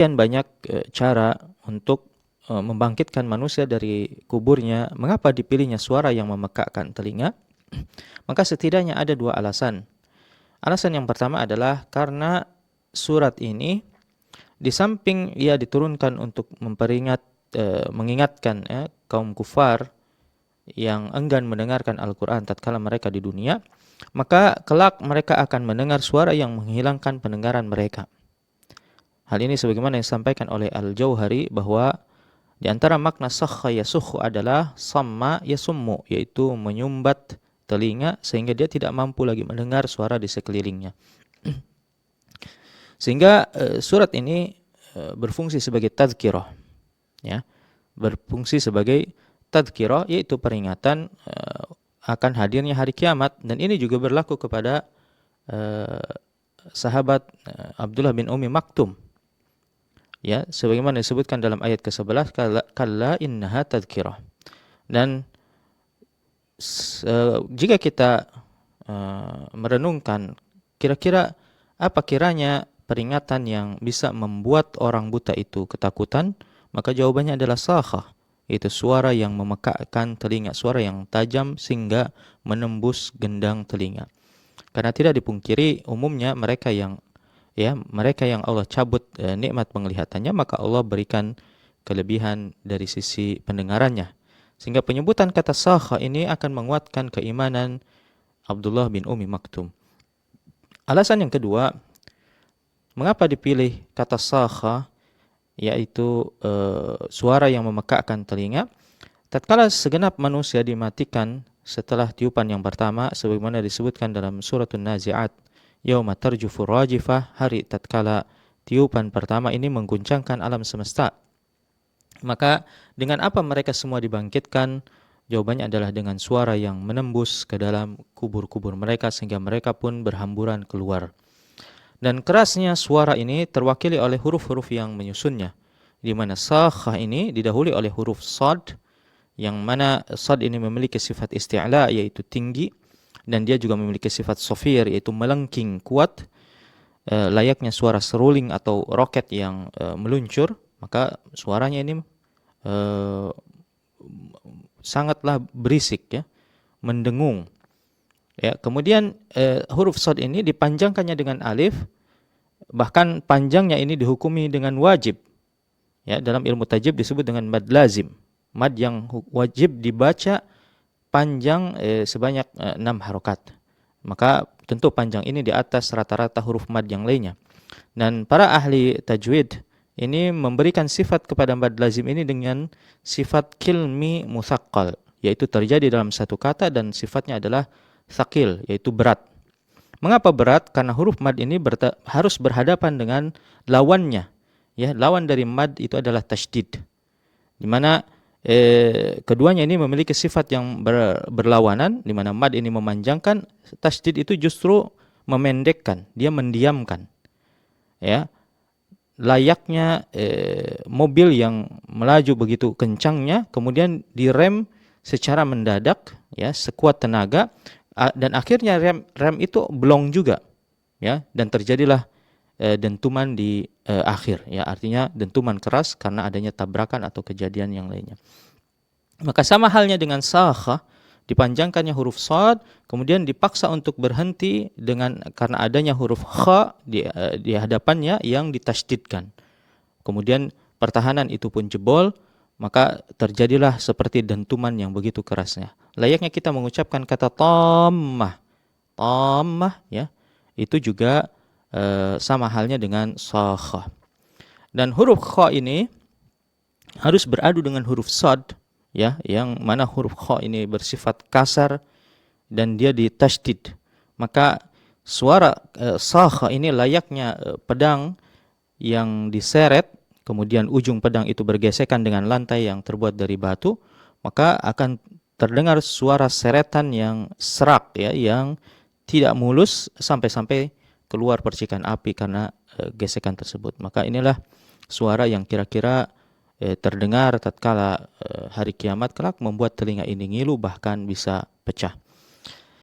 Banyak cara untuk membangkitkan manusia dari kuburnya. Mengapa dipilihnya suara yang memekakkan telinga? Maka setidaknya ada dua alasan. Alasan yang pertama adalah karena surat ini di samping ia diturunkan untuk mengingatkan kaum kufar yang enggan mendengarkan Al-Quran tatkala mereka di dunia, maka kelak mereka akan mendengar suara yang menghilangkan pendengaran mereka. Hal ini sebagaimana yang disampaikan oleh Al-Jauhari bahwa di antara makna sakha yasukhu adalah samma yasummu, yaitu menyumbat telinga sehingga dia tidak mampu lagi mendengar suara di sekelilingnya. Sehingga surat ini berfungsi sebagai tadhkirah, ya, berfungsi sebagai tadhkirah, yaitu peringatan akan hadirnya hari kiamat. Dan ini juga berlaku kepada sahabat Abdullah bin Ummi Maktum, ya, sebagaimana disebutkan dalam ayat ke-11, kalla innaha tadhkirah. Dan jika kita merenungkan kira-kira apa kiranya peringatan yang bisa membuat orang buta itu ketakutan, maka jawabannya adalah sakhah, yaitu suara yang memekakkan telinga, suara yang tajam sehingga menembus gendang telinga. Karena tidak dipungkiri umumnya mereka yang Allah cabut nikmat penglihatannya, maka Allah berikan kelebihan dari sisi pendengarannya. Sehingga penyebutan kata sakha ini akan menguatkan keimanan Abdullah bin Ummi Maktum. Alasan yang kedua, mengapa dipilih kata sakha, yaitu suara yang memekakkan telinga? Tatkala segenap manusia dimatikan setelah tiupan yang pertama, sebagaimana disebutkan dalam suratun Nazi'at, yauma tarjufur rajifah, hari tatkala tiupan pertama ini mengguncangkan alam semesta. Maka dengan apa mereka semua dibangkitkan? Jawabannya adalah dengan suara yang menembus ke dalam kubur-kubur mereka sehingga mereka pun berhamburan keluar. Dan kerasnya suara ini terwakili oleh huruf-huruf yang menyusunnya, di mana sakhah ini didahului oleh huruf sad, yang mana sad ini memiliki sifat isti'la, yaitu tinggi, dan dia juga memiliki sifat sofir, yaitu melengking kuat, layaknya suara seruling atau roket yang meluncur. Maka suaranya ini sangatlah berisik, ya, mendengung. Ya, kemudian huruf shad ini dipanjangkannya dengan alif, bahkan panjangnya ini dihukumi dengan wajib. Ya, dalam ilmu tajwid disebut dengan mad lazim, mad yang wajib dibaca panjang sebanyak 6 harokat. Maka tentu panjang ini di atas rata-rata huruf mad yang lainnya. Dan para ahli tajwid ini memberikan sifat kepada mad lazim ini dengan sifat kilmi musaqqal, yaitu terjadi dalam satu kata dan sifatnya adalah thaqil, yaitu berat. Mengapa berat? Karena huruf mad ini harus berhadapan dengan lawannya. Ya, lawan dari mad itu adalah tasydid, di mana keduanya ini memiliki sifat yang berlawanan, di mana mad ini memanjangkan, tasydid itu justru memendekkan, dia mendiamkan. Ya, layaknya mobil yang melaju begitu kencangnya, kemudian direm secara mendadak, ya, sekuat tenaga, dan akhirnya rem itu blong juga, ya, dan terjadilah dentuman di akhir, ya, artinya dentuman keras karena adanya tabrakan atau kejadian yang lainnya. Maka sama halnya dengan sakha, dipanjangkannya huruf shad, kemudian dipaksa untuk berhenti karena adanya huruf kha di hadapannya yang ditasydidkan. Kemudian pertahanan itu pun jebol, maka terjadilah seperti dentuman yang begitu kerasnya. Layaknya kita mengucapkan kata tammah, ya, itu juga sama halnya dengan sakha. Dan huruf kha ini harus beradu dengan huruf shad, ya, yang mana huruf kha ini bersifat kasar dan dia ditasydid. Maka suara sakha ini layaknya pedang yang diseret, kemudian ujung pedang itu bergesekan dengan lantai yang terbuat dari batu, maka akan terdengar suara seretan yang serak, ya, yang tidak mulus sampai keluar percikan api karena gesekan tersebut. Maka inilah suara yang kira-kira terdengar tatkala hari kiamat kelak membuat telinga ini ngilu bahkan bisa pecah.